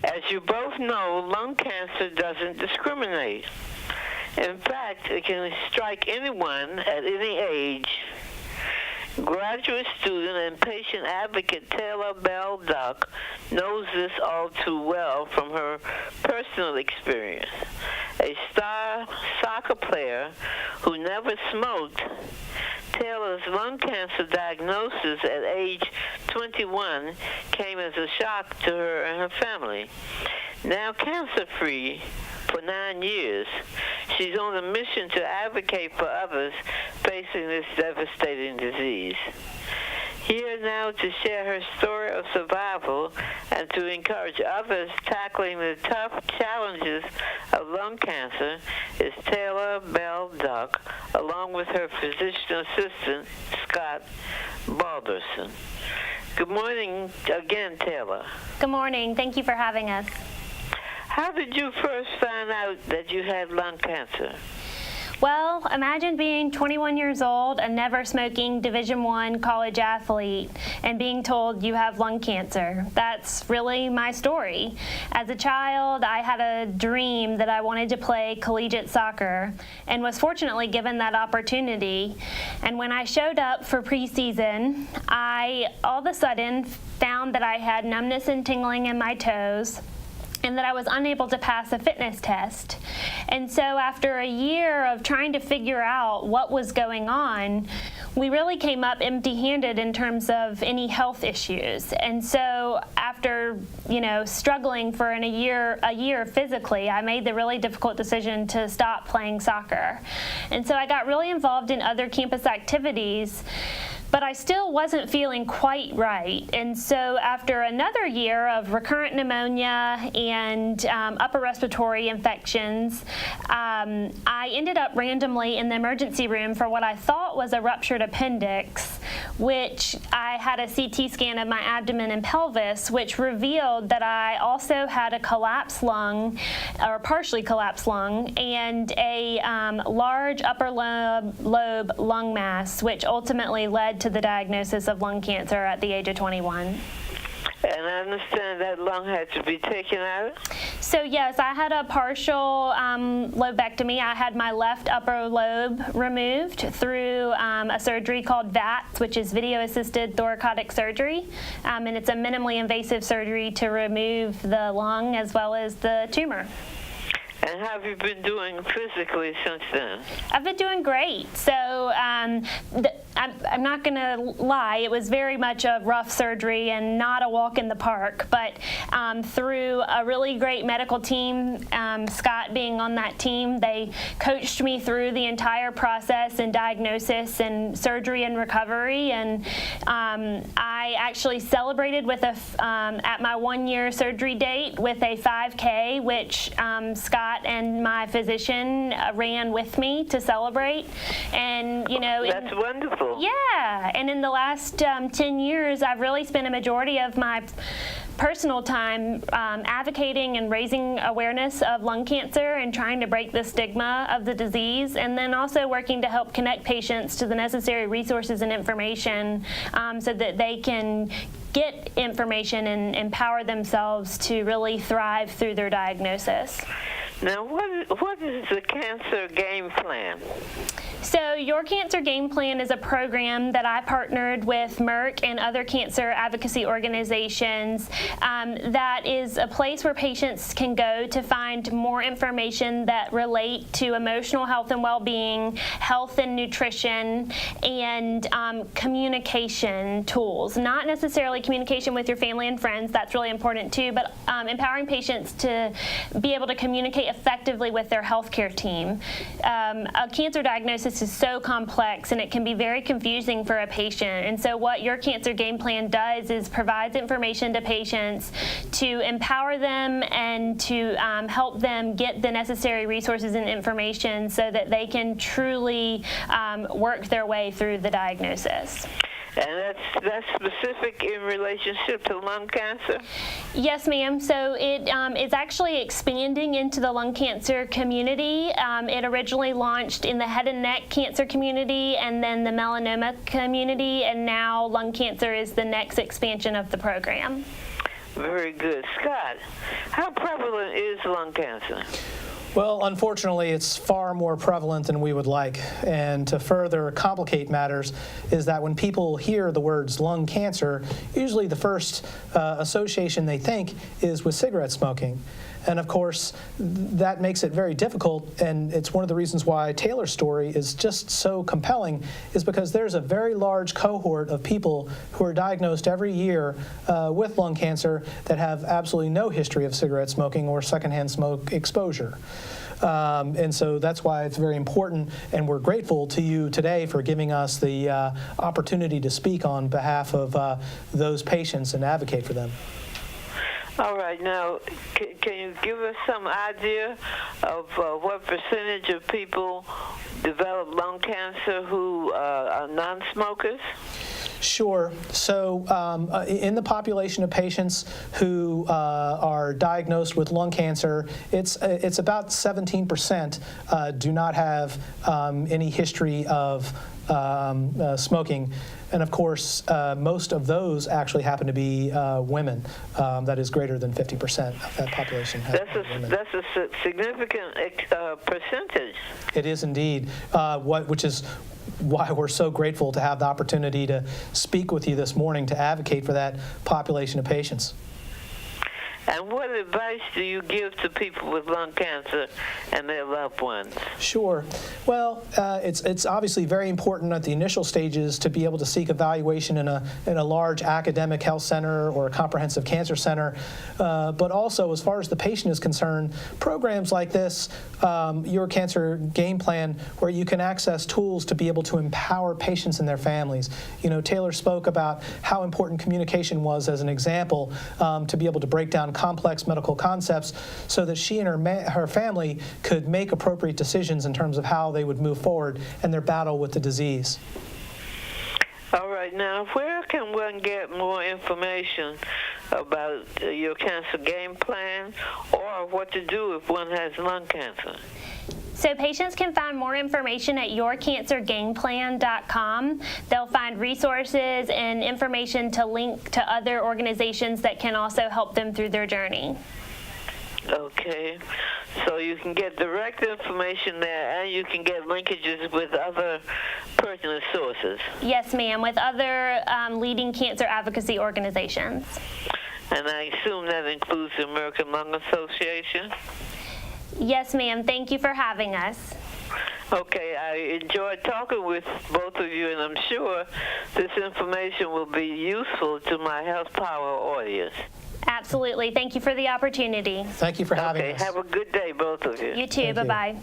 As you both know, lung cancer doesn't discriminate. In fact, it can strike anyone at any age. Graduate student and patient advocate Taylor Bell Duck knows this all too well from her personal experience. A star soccer player who never smoked, Taylor's lung cancer diagnosis at age 21 came as a shock to her and her family. Now cancer-free for 9 years, she's on a mission to advocate for others facing this devastating disease. Here now to share her story of survival and to encourage others tackling the tough challenges of lung cancer is Taylor Bell Duck, along with her physician assistant, Scott Balderson. Good morning again, Taylor. Good morning. Thank you for having us. How did you first find out that you had lung cancer? Well, imagine being 21 years old, a never-smoking Division I college athlete, and being told you have lung cancer. That's really my story. As a child, I had a dream that I wanted to play collegiate soccer and was fortunately given that opportunity. And when I showed up for preseason, I all of a sudden found that I had numbness and tingling in my toes, and that I was unable to pass a fitness test. And so after a year of trying to figure out what was going on, we really came up empty-handed in terms of any health issues. And so after, struggling for a year physically, I made the really difficult decision to stop playing soccer. And so I got really involved in other campus activities, but I still wasn't feeling quite right. And so after another year of recurrent pneumonia and upper respiratory infections, I ended up randomly in the emergency room for what I thought was a ruptured appendix, which I had a CT scan of my abdomen and pelvis, which revealed that I also had a collapsed lung, or partially collapsed lung, and a large upper lobe lung mass, which ultimately led to the diagnosis of lung cancer at the age of 21. And I understand that lung had to be taken out? So yes, I had a partial lobectomy. I had my left upper lobe removed through a surgery called VATS, which is video-assisted thoracotic surgery. And it's a minimally invasive surgery to remove the lung as well as the tumor. And how have you been doing physically since then? I've been doing great. So I'm not going to lie, it was very much a rough surgery and not a walk in the park. But through a really great medical team, Scott being on that team, they coached me through the entire process and diagnosis and surgery and recovery. And I actually celebrated with at my 1-year surgery date with a 5K, which Scott and my physician ran with me to celebrate. And that's wonderful. Yeah, and in the last 10 years, I've really spent a majority of my personal time advocating and raising awareness of lung cancer and trying to break the stigma of the disease, and then also working to help connect patients to the necessary resources and information so that they can get information and empower themselves to really thrive through their diagnosis. Now, what is the Cancer Game Plan? So Your Cancer Game Plan is a program that I partnered with Merck and other cancer advocacy organizations that is a place where patients can go to find more information that relate to emotional health and well-being, health and nutrition, and communication tools. Not necessarily communication with your family and friends, that's really important too, but empowering patients to be able to communicate effectively with their healthcare team. A cancer diagnosis is so complex and it can be very confusing for a patient. And so what Your Cancer Game Plan does is provides information to patients to empower them and to help them get the necessary resources and information so that they can truly work their way through the diagnosis. And that's specific in relationship to lung cancer? Yes, ma'am. So it is actually expanding into the lung cancer community. It originally launched in the head and neck cancer community and then the melanoma community, and now lung cancer is the next expansion of the program. Very good. Scott, how prevalent is lung cancer? Well, unfortunately, it's far more prevalent than we would like. And to further complicate matters is that when people hear the words lung cancer, usually the first association they think is with cigarette smoking. And of course, that makes it very difficult, and it's one of the reasons why Taylor's story is just so compelling, is because there's a very large cohort of people who are diagnosed every year with lung cancer that have absolutely no history of cigarette smoking or secondhand smoke exposure. And so that's why it's very important, and we're grateful to you today for giving us the opportunity to speak on behalf of those patients and advocate for them. All right, now, can you give us some idea of what percentage of people develop lung cancer who are non-smokers? Sure. So in the population of patients who are diagnosed with lung cancer, it's about 17% do not have any history of smoking. And of course, most of those actually happen to be women. That is greater than 50% of that population. That's a significant percentage. It is indeed, which is why we're so grateful to have the opportunity to speak with you this morning to advocate for that population of patients. And what advice do you give to people with lung cancer and their loved ones? Sure. Well, it's obviously very important at the initial stages to be able to seek evaluation in a large academic health center or a comprehensive cancer center. But also, as far as the patient is concerned, programs like this, Your Cancer Game Plan, where you can access tools to be able to empower patients and their families. You know, Taylor spoke about how important communication was as an example to be able to break down complex medical concepts so that she and her family could make appropriate decisions in terms of how they would move forward in their battle with the disease. All right, now where can one get more information about Your Cancer Game Plan or what to do if one has lung cancer? So patients can find more information at yourcancergameplan.com. They'll find resources and information to link to other organizations that can also help them through their journey. Okay, so you can get direct information there and you can get linkages with other pertinent sources. Yes, ma'am, with other leading cancer advocacy organizations. And I assume that includes the American Lung Association? Yes, ma'am. Thank you for having us. Okay, I enjoyed talking with both of you, and I'm sure this information will be useful to my Health Power audience. Absolutely. Thank you for the opportunity. Thank you for having us. Okay, have a good day, both of you. You too. Bye-bye.